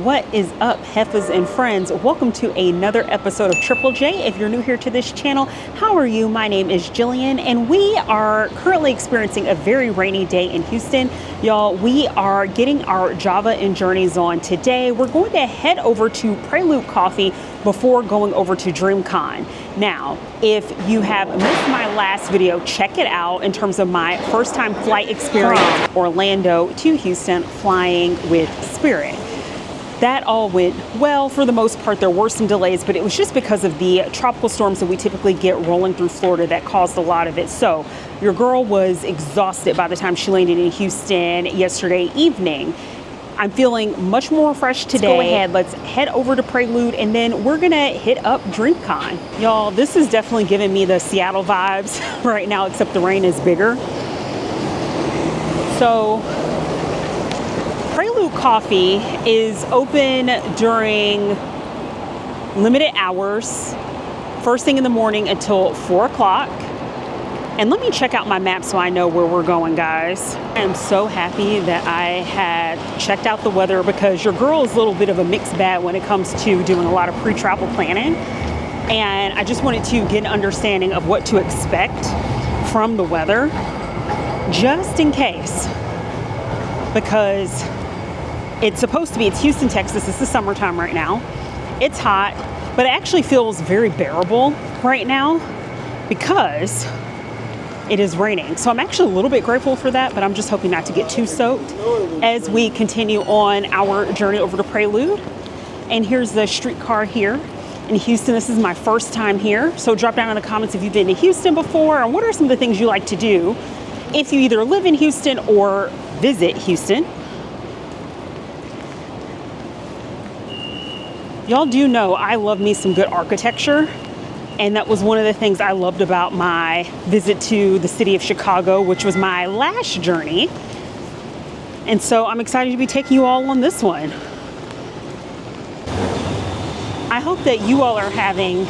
What is up, Heifas and friends? Welcome to another episode of Triple J. If you're new here to this channel, how are you? My name is Jillian, and we are currently experiencing a very rainy day in Houston. Y'all, we are getting our Java and Journeys on today. We're going to head over to Prelude Coffee before going over to DreamCon. Now, if you have missed my last video, check it out in terms of my first time flight experience from Orlando to Houston flying with Spirit. That all went well for the most part. There were some delays, but it was just because of the tropical storms that we typically get rolling through Florida that caused a lot of it. So your girl was exhausted by the time she landed in Houston yesterday evening. I'm feeling much more refreshed today. Let's go ahead, let's head over to Prelude, and then we're gonna hit up DreamCon. Y'all, this is definitely giving me the Seattle vibes right now, except the rain is bigger. So Prelude Coffee is open during limited hours, first thing in the morning until 4 o'clock. And let me check out my map so I know where we're going, guys. I am so happy that I had checked out the weather because your girl is a little bit of a mixed bag when it comes to doing a lot of pre-travel planning. And I just wanted to get an understanding of what to expect from the weather, just in case. Because it's supposed to be, it's Houston, Texas. It's the summertime right now. It's hot, but it actually feels very bearable right now because it is raining. So I'm actually a little bit grateful for that, but I'm just hoping not to get too soaked as we continue on our journey over to Prelude. And here's the streetcar here in Houston. This is my first time here. So drop down in the comments if you've been to Houston before, and what are some of the things you like to do if you either live in Houston or visit Houston. Y'all do know I love me some good architecture, and that was one of the things I loved about my visit to the city of Chicago, which was my last journey. And so I'm excited to be taking you all on this one. I hope that you all are having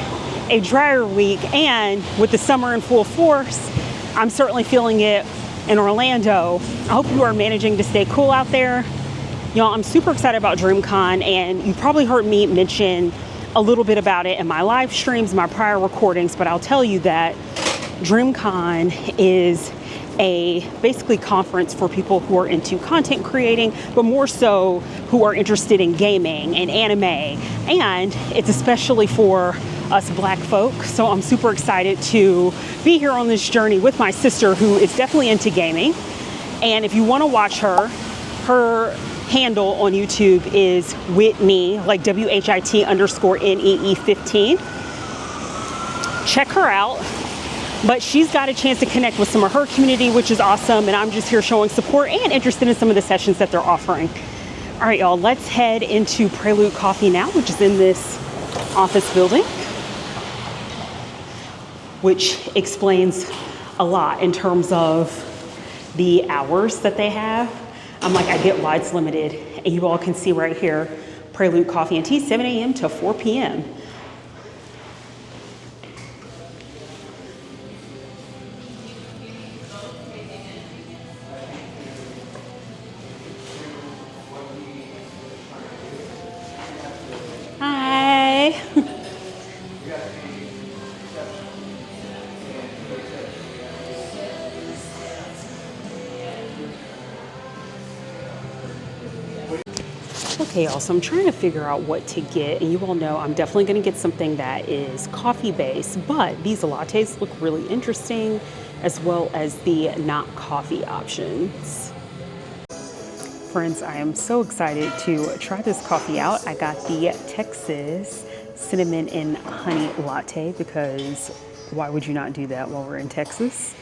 a drier week, and with the summer in full force, I'm certainly feeling it in Orlando. I hope you are managing to stay cool out there. Y'all, I'm super excited about DreamCon, and you probably heard me mention a little bit about it in my live streams, my prior recordings, but I'll tell you that DreamCon is a basically conference for people who are into content creating, but more so who are interested in gaming and anime, and it's especially for us Black folk. So I'm super excited to be here on this journey with my sister, who is definitely into gaming. And if you want to watch her handle on YouTube is Whitney, like WHIT_NEE15. Check her out. But she's got a chance to connect with some of her community, which is awesome. And I'm just here showing support and interested in some of the sessions that they're offering. All right, y'all, let's head into Prelude Coffee now, which is in this office building, which explains a lot in terms of the hours that they have. I'm like, I get why it's limited. And you all can see right here, Prelude Coffee and Tea, 7 a.m. to 4 p.m. Hi. Okay, y'all, so I'm trying to figure out what to get, and you all know I'm definitely going to get something that is coffee based, but these lattes look really interesting, as well as the not coffee options. Friends, I am so excited to try this coffee out. I got the Texas cinnamon and honey latte because why would you not do that while we're in Texas?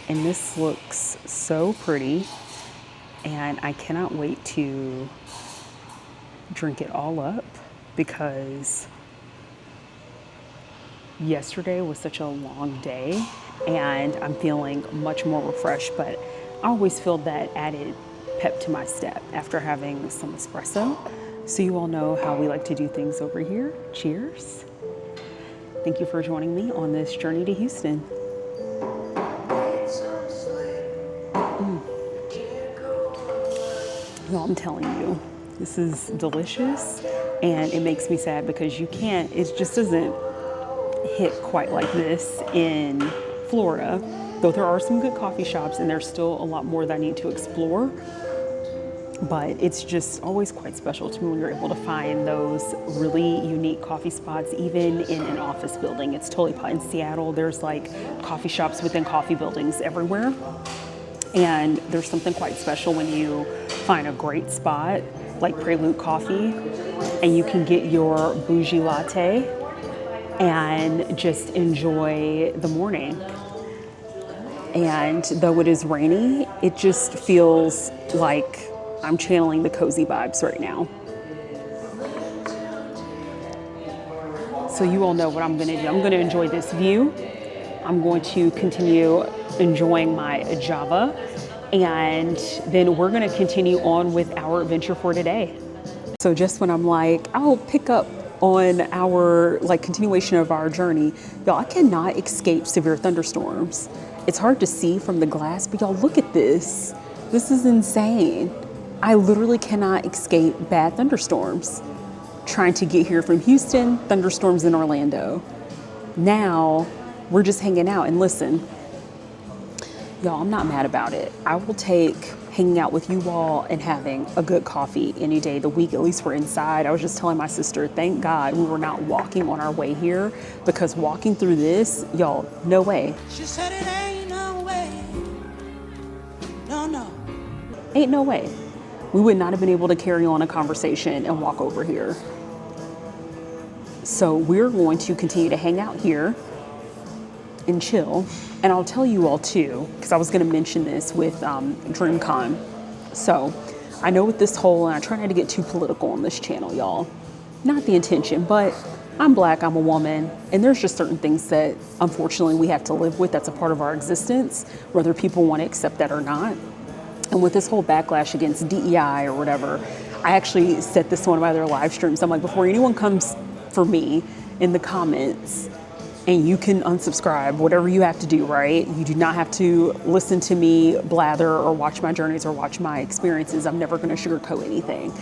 And this looks so pretty, and I cannot wait to drink it all up because yesterday was such a long day and I'm feeling much more refreshed, but I always feel that added pep to my step after having some espresso. So you all know how we like to do things over here. Cheers. Thank you for joining me on this journey to Houston. Y'all, I'm telling you, This is delicious, and it makes me sad because it just doesn't hit quite like this in Florida. Though there are some good coffee shops and there's still a lot more that I need to explore. But it's just always quite special to me when you're able to find those really unique coffee spots, even in an office building. It's totally, in Seattle, there's like coffee shops within coffee buildings everywhere. And there's something quite special when you find a great spot like Prelude Coffee and you can get your bougie latte and just enjoy the morning. And though it is rainy, it just feels like I'm channeling the cozy vibes right now. So you all know what I'm gonna do. I'm gonna enjoy this view. I'm going to continue enjoying my Java, and then we're gonna continue on with our adventure for today. So just when I'm like, I'll pick up on our continuation of our journey, y'all, I cannot escape severe thunderstorms. It's hard to see from the glass, but y'all, look at this. This is insane. I literally cannot escape bad thunderstorms. Trying to get here from Houston, thunderstorms in Orlando. Now we're just hanging out, and listen, y'all, I'm not mad about it. I will take hanging out with you all and having a good coffee any day of the week. At least we're inside. I was just telling my sister, thank God we were not walking on our way here, because walking through this, y'all, no way. She said it ain't no way. No. Ain't no way. We would not have been able to carry on a conversation and walk over here. So we're going to continue to hang out here and chill. And I'll tell you all too, because I was going to mention this with DreamCon. So I know with this whole, and I try not to get too political on this channel, y'all. Not the intention, but I'm Black, I'm a woman, and there's just certain things that unfortunately we have to live with. That's a part of our existence, whether people want to accept that or not. And with this whole backlash against DEI or whatever, I actually said this on one of my other live streams. I'm like, before anyone comes for me in the comments, and you can unsubscribe, whatever you have to do, right? You do not have to listen to me blather or watch my journeys or watch my experiences. I'm never going to sugarcoat anything.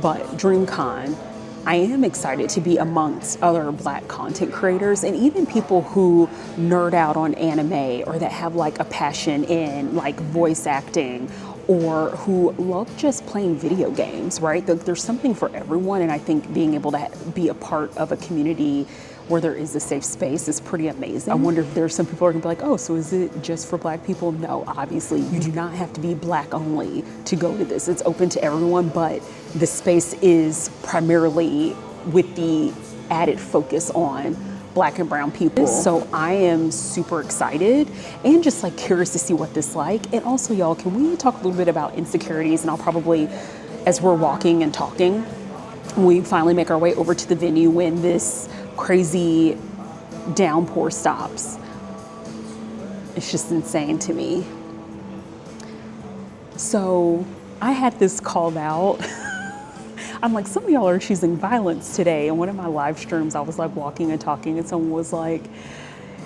But DreamCon, I am excited to be amongst other Black content creators and even people who nerd out on anime or that have like a passion in like voice acting or who love just playing video games, right? There's something for everyone, and I think being able to be a part of a community where there is a safe space is pretty amazing. I wonder if there's some people who are gonna be like, oh, so is it just for Black people? No, obviously, you do not have to be Black only to go to this. It's open to everyone, but the space is primarily with the added focus on Black and brown people. So I am super excited and just like curious to see what this is like. And also, y'all, can we talk a little bit about insecurities? And I'll probably, as we're walking and talking, we finally make our way over to the venue when this crazy downpour stops. It's just insane to me. So I had this called out. I'm like, some of y'all are choosing violence today. And one of my live streams, I was like walking and talking, and someone was like,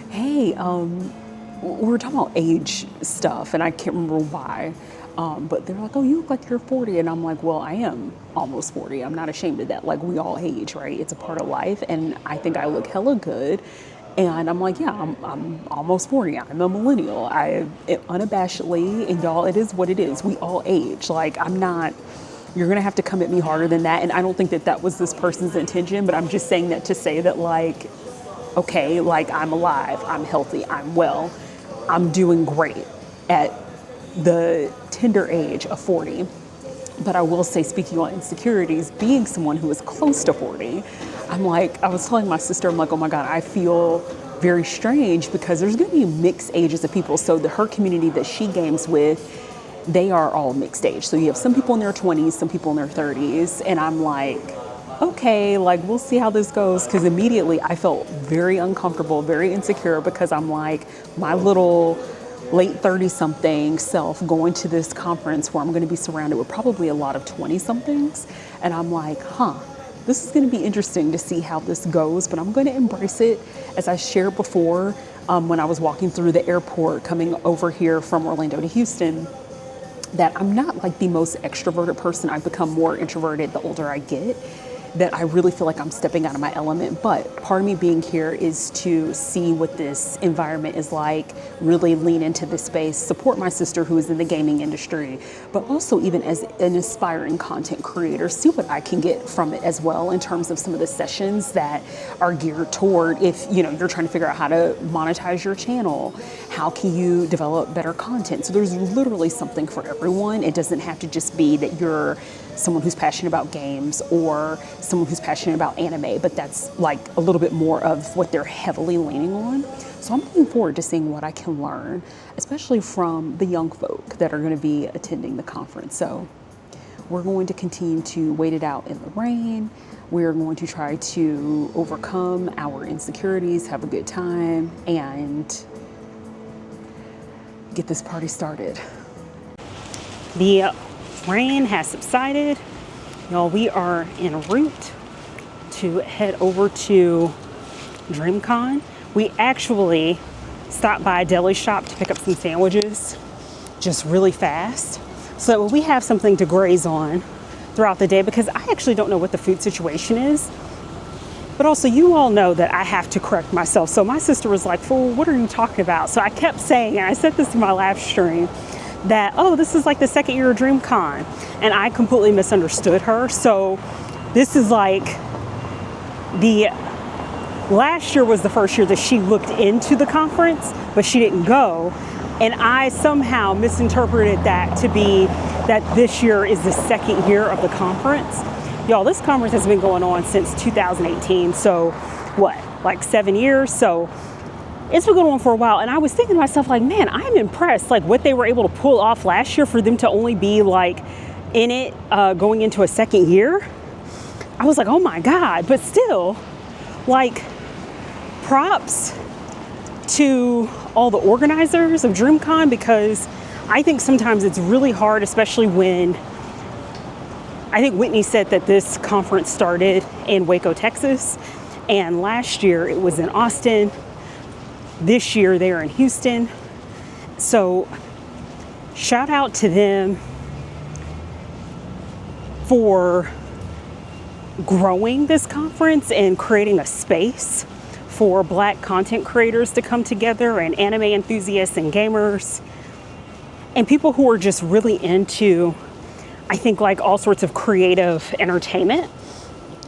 hey, we were talking about age stuff, and I can't remember why. But they're like, oh, you look like you're 40. And I'm like, well, I am almost 40. I'm not ashamed of that. Like, we all age, right? It's a part of life. And I think I look hella good. And I'm like, yeah, I'm almost 40. I'm a millennial. I unabashedly, and y'all, it is what it is. We all age. Like, I'm not, you're going to have to come at me harder than that. And I don't think that that was this person's intention, but I'm just saying that to say that, like, okay, like, I'm alive, I'm healthy, I'm well, I'm doing great at the tender age of 40. But I will say, speaking on insecurities, being someone who is close to 40, I'm like, I was telling my sister, I'm like, oh my God, I feel very strange because there's going to be mixed ages of people. So her community that she games with, they are all mixed age. So you have some people in their 20s, some people in their 30s. And I'm like, okay, like, we'll see how this goes. Because immediately I felt very uncomfortable, very insecure, because I'm like, my little late 30-something self going to this conference where I'm going to be surrounded with probably a lot of 20-somethings. And I'm like, this is going to be interesting to see how this goes, but I'm going to embrace it. As I shared before, when I was walking through the airport coming over here from Orlando to Houston, that I'm not like the most extroverted person. I've become more introverted the older I get, that I really feel like I'm stepping out of my element. But part of me being here is to see what this environment is like, really lean into this space, support my sister who is in the gaming industry, but also even as an aspiring content creator, see what I can get from it as well in terms of some of the sessions that are geared toward if you're trying to figure out how to monetize your channel, how can you develop better content. So there's literally something for everyone. It doesn't have to just be that you're someone who's passionate about games or someone who's passionate about anime, but that's like a little bit more of what they're heavily leaning on. So I'm looking forward to seeing what I can learn, especially from the young folk that are going to be attending the conference. So we're going to continue to wait it out in the rain. We're going to try to overcome our insecurities, have a good time, and get this party started. The rain has subsided. Y'all, we are en route to head over to DreamCon. We actually stopped by a deli shop to pick up some sandwiches just really fast so we have something to graze on throughout the day, because I actually don't know what the food situation is. But also, you all know that I have to correct myself. So my sister was like, "Fool, what are you talking about?" So I kept saying, and I said this in my live stream, that, oh, this is like the second year of DreamCon. And I completely misunderstood her. So this is like last year was the first year that she looked into the conference, but she didn't go. And I somehow misinterpreted that to be that this year is the second year of the conference. Y'all, this conference has been going on since 2018. So what, like 7 years? So it's been going on for a while. And I was thinking to myself, like, man, I'm impressed, like what they were able to pull off last year for them to only be like in it going into a second year. I was like, oh my God. But still, like, props to all the organizers of DreamCon, because I think sometimes it's really hard, especially when I think Whitney said that this conference started in Waco, Texas, and last year it was in Austin. This year they're in Houston. So shout out to them for growing this conference and creating a space for Black content creators to come together, and anime enthusiasts and gamers and people who are just really into, I think, like all sorts of creative entertainment,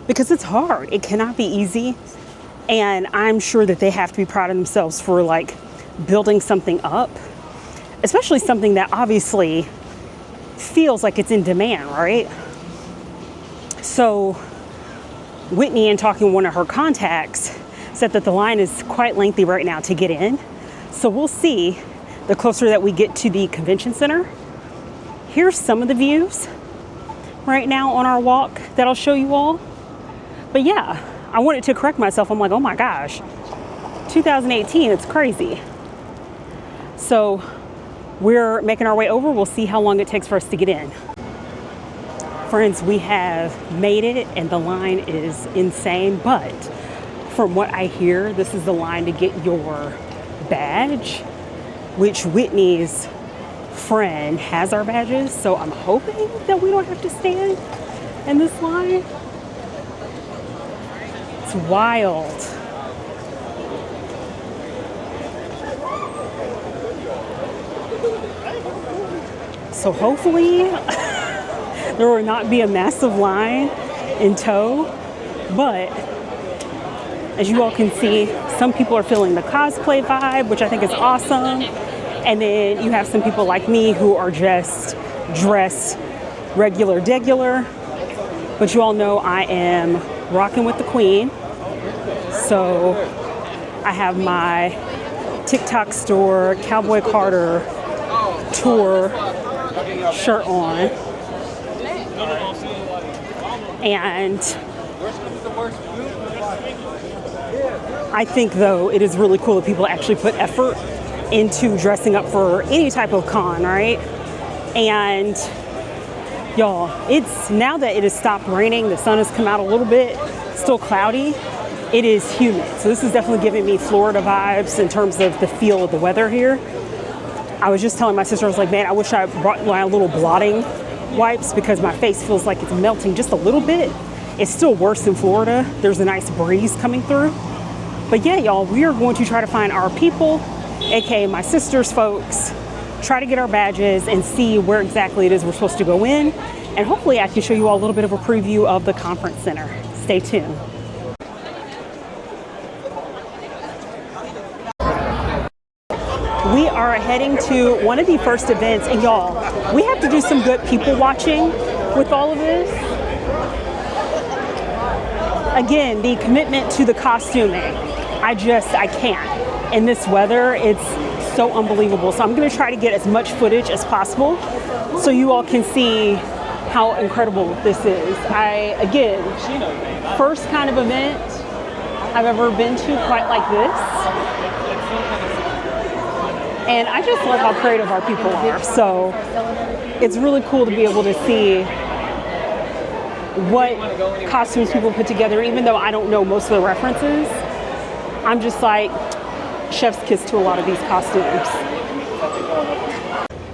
because it's hard. It cannot be easy. And I'm sure that they have to be proud of themselves for like building something up, especially something that obviously feels like it's in demand, right? So Whitney, in talking to one of her contacts, said that the line is quite lengthy right now to get in. So we'll see the closer that we get to the convention center. Here's some of the views right now on our walk that I'll show you all. But yeah, I wanted to correct myself. I'm like, oh my gosh, 2018, it's crazy. So we're making our way over. We'll see how long it takes for us to get in. Friends, we have made it and the line is insane, but from what I hear, this is the line to get your badge, which Whitney's friend has our badges. So I'm hoping that we don't have to stand in this line. It's wild. So hopefully there will not be a massive line in tow, but as you all can see, some people are feeling the cosplay vibe, which I think is awesome. And then you have some people like me who are just dressed regular. But you all know I am rocking with the queen. So I have my TikTok store Cowboy Carter tour shirt on. And I think, though, it is really cool that people actually put effort into dressing up for any type of con, right? And y'all, it's now that it has stopped raining, the sun has come out a little bit, still cloudy, it is humid. So this is definitely giving me Florida vibes in terms of the feel of the weather here. I was just telling my sister, I was like, man, I wish I brought my little blotting wipes because my face feels like it's melting just a little bit. It's still worse in Florida. There's a nice breeze coming through. But yeah, y'all, we are going to try to find our people, aka my sister's folks, try to get our badges and see where exactly it is we're supposed to go in. And hopefully I can show you all a little bit of a preview of the conference center. Stay tuned. We are heading to one of the first events, and y'all, we have to do some good people watching with all of this. Again, the commitment to the costuming, I can't. In this weather, it's so unbelievable. So I'm gonna try to get as much footage as possible so you all can see how incredible this is. Again, first kind of event I've ever been to quite like this. And I just love how creative our people are. So it's really cool to be able to see what costumes people put together, even though I don't know most of the references. I'm just like, chef's kiss to a lot of these costumes.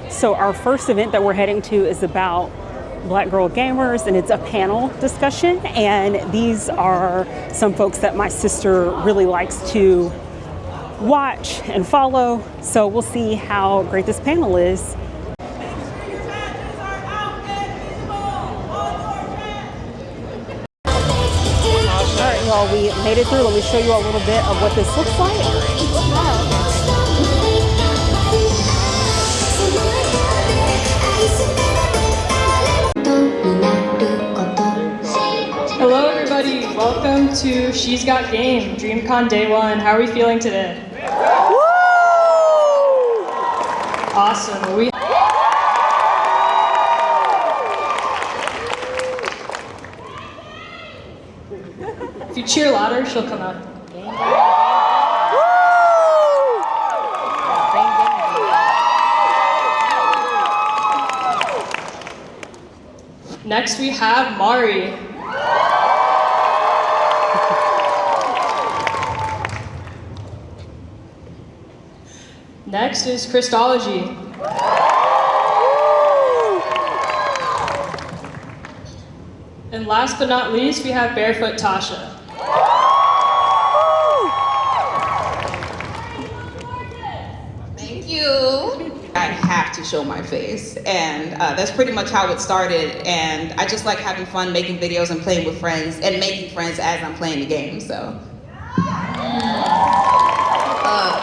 So our first event that we're heading to is about Black girl gamers, and it's a panel discussion. And these are some folks that my sister really likes to watch and follow. So we'll see how great this panel is. Alright, y'all, we made it through. Let me show you a little bit of what this looks like. Hello everybody, welcome to She's Got Game, DreamCon Day 1. How are we feeling today? Woo! Awesome. If you cheer louder, she'll come out. Next we have Mari. Next is Christology. And last but not least, we have Barefoot Tasha. Thank you. I have to show my face, and that's pretty much how it started. And I just like having fun making videos and playing with friends and making friends as I'm playing the game. So.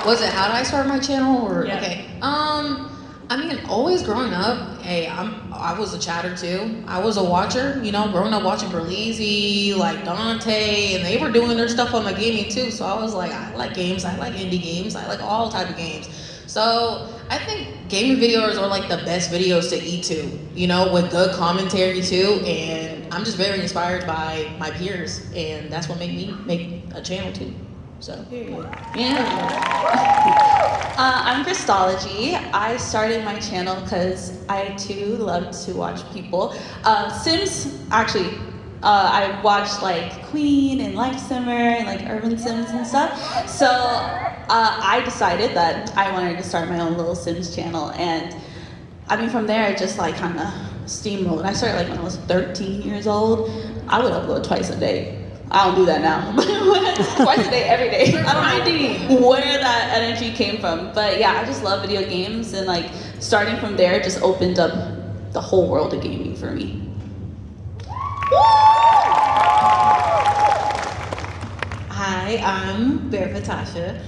Was it how did I start my channel or Yeah. okay? I mean, always growing up, hey, I was a chatter too. I was a watcher, you know, growing up watching Berlizzi, like Dante, and they were doing their stuff on the gaming too. So I was like, I like games, I like indie games, I like all type of games. So I think gaming videos are like the best videos to eat to, you know, with good commentary too. And I'm just very inspired by my peers, and that's what made me make a channel too. So, yeah. I'm Christology. I started my channel because I too love to watch people. Sims, actually, I watched like Queen and Life Simmer and like Urban Sims and stuff. So I decided that I wanted to start my own little Sims channel. And I mean, from there, I just like kind of steamrolled. I started like when I was 13 years old. I would upload twice a day. I don't do that now. Twice a day, every day. I don't know where that energy came from. But yeah, I just love video games, and like starting from there just opened up the whole world of gaming for me. Hi, I'm Barefoot Tasha.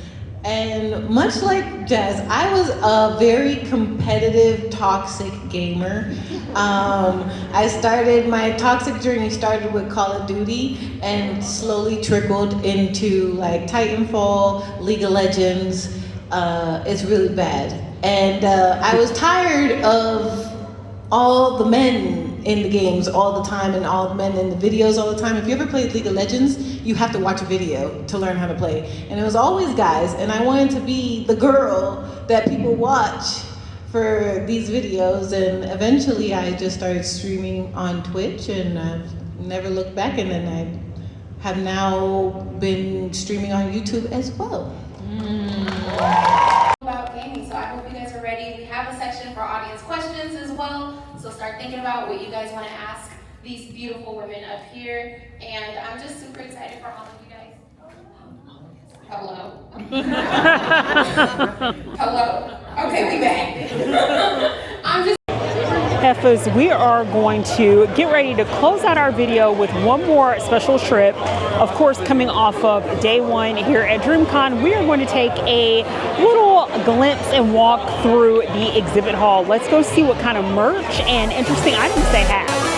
And much like Jazz, I was a very competitive, toxic gamer. I started, my toxic journey started with Call of Duty and slowly trickled into like Titanfall, League of Legends. It's really bad. And I was tired of all the men in the games all the time and all the men in the videos all the time. If you ever played League of Legends, you have to watch a video to learn how to play. And it was always guys, and I wanted to be the girl that people watch for these videos. And eventually I just started streaming on Twitch, and I've never looked back. And then I have now been streaming on YouTube as well. About gaming, so I hope you guys are ready. audience questions as well. So start thinking about what you guys want to ask these beautiful women up here. And I'm just super excited for all of you guys. Hello. Hello. Okay, we back. I'm just Heifas, we are going to get ready to close out our video with one more special trip. Of course, coming off of day one here at DreamCon, we are going to take a little glimpse and walk through the exhibit hall. Let's go see what kind of merch and interesting items they have.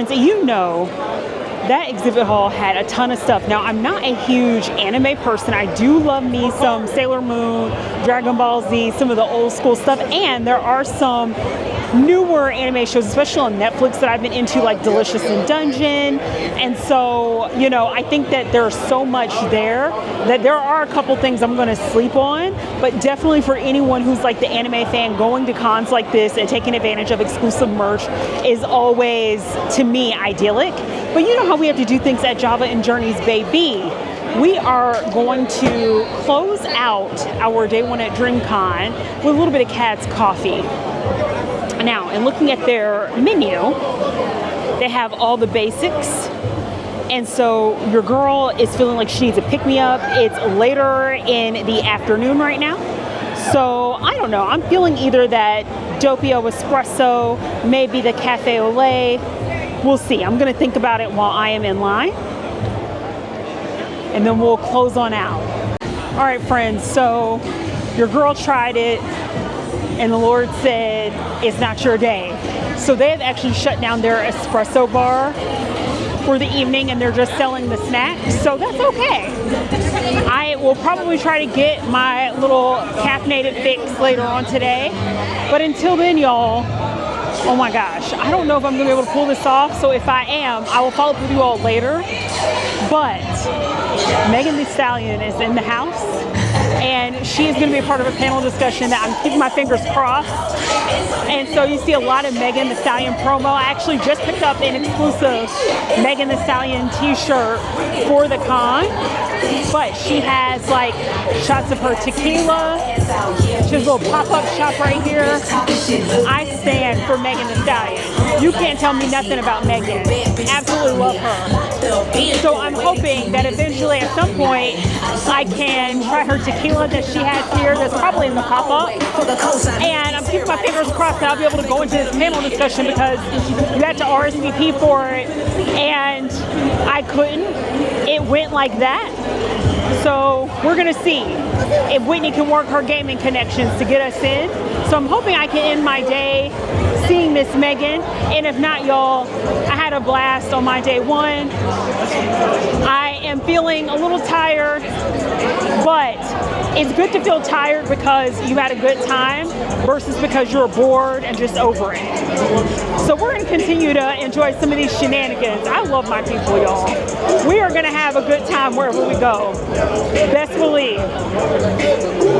friends, you know that exhibit hall had a ton of stuff. Now, I'm not a huge anime person. I do love me some Sailor Moon, Dragon Ball Z, some of the old school stuff, and there are some newer anime shows, especially on Netflix, that I've been into, like Delicious in Dungeon. And so, you know, I think that there's so much there that there are a couple things I'm going to sleep on, but definitely for anyone who's like the anime fan, going to cons like this and taking advantage of exclusive merch is always, to me, idyllic. But you know how we have to do things at Java and Journeys, baby. We are going to close out our day one at DreamCon with a little bit of Cat's coffee. Now, in looking at their menu, they have all the basics. And so your girl is feeling like she needs a pick-me-up. It's later in the afternoon right now. So I don't know. I'm feeling either that Doppio Espresso, maybe the Cafe au lait. We'll see. I'm going to think about it while I am in line. And then we'll close on out. All right, friends. So your girl tried it, and the Lord said, it's not your day. So they have actually shut down their espresso bar for the evening, and they're just selling the snacks. So that's okay. I will probably try to get my little caffeinated fix later on today. But until then, y'all, oh my gosh, I don't know if I'm gonna be able to pull this off. So if I am, I will follow up with you all later. But Megan Thee Stallion is in the house, and she is going to be a part of a panel discussion that I'm keeping my fingers crossed. And so you see a lot of Megan Thee Stallion promo. I actually just picked up an exclusive Megan Thee Stallion t-shirt for the con, but she has like shots of her tequila. She has a little pop-up shop right here. I stand for Megan Thee Stallion. You can't tell me nothing about Megan. Absolutely love her. So I'm hoping that eventually at some point I can try her tequila that she has here that's probably in the pop-up. And I'm keeping my fingers crossed that I'll be able to go into this panel discussion because you had to RSVP for it and I couldn't. It went like that. So we're gonna see if Whitney can work her gaming connections to get us in. So I'm hoping I can end my day seeing Miss Megan. And if not, y'all, I had a blast on my day one. I am feeling a little tired, but it's good to feel tired because you had a good time versus because you're bored and just over it. So we're gonna continue to enjoy some of these shenanigans. I love my people, y'all. We are gonna have a good time wherever we go. Best believe.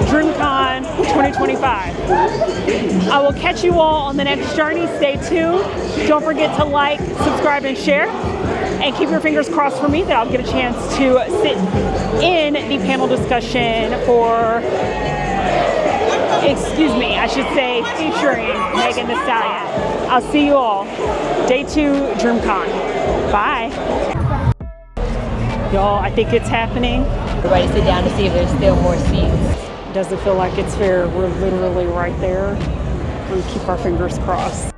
DreamCon 2025. I will catch you all on the next journey. Stay tuned. Don't forget to like, subscribe, and share. And keep your fingers crossed for me that I'll get a chance to sit in the panel discussion for, I should say, featuring Megan Thee Stallion. I'll see you all. Day 2, DreamCon. Bye. Y'all, I think it's happening. Everybody sit down to see if there's still more seats. Doesn't feel like it's fair. We're literally right there. We keep our fingers crossed.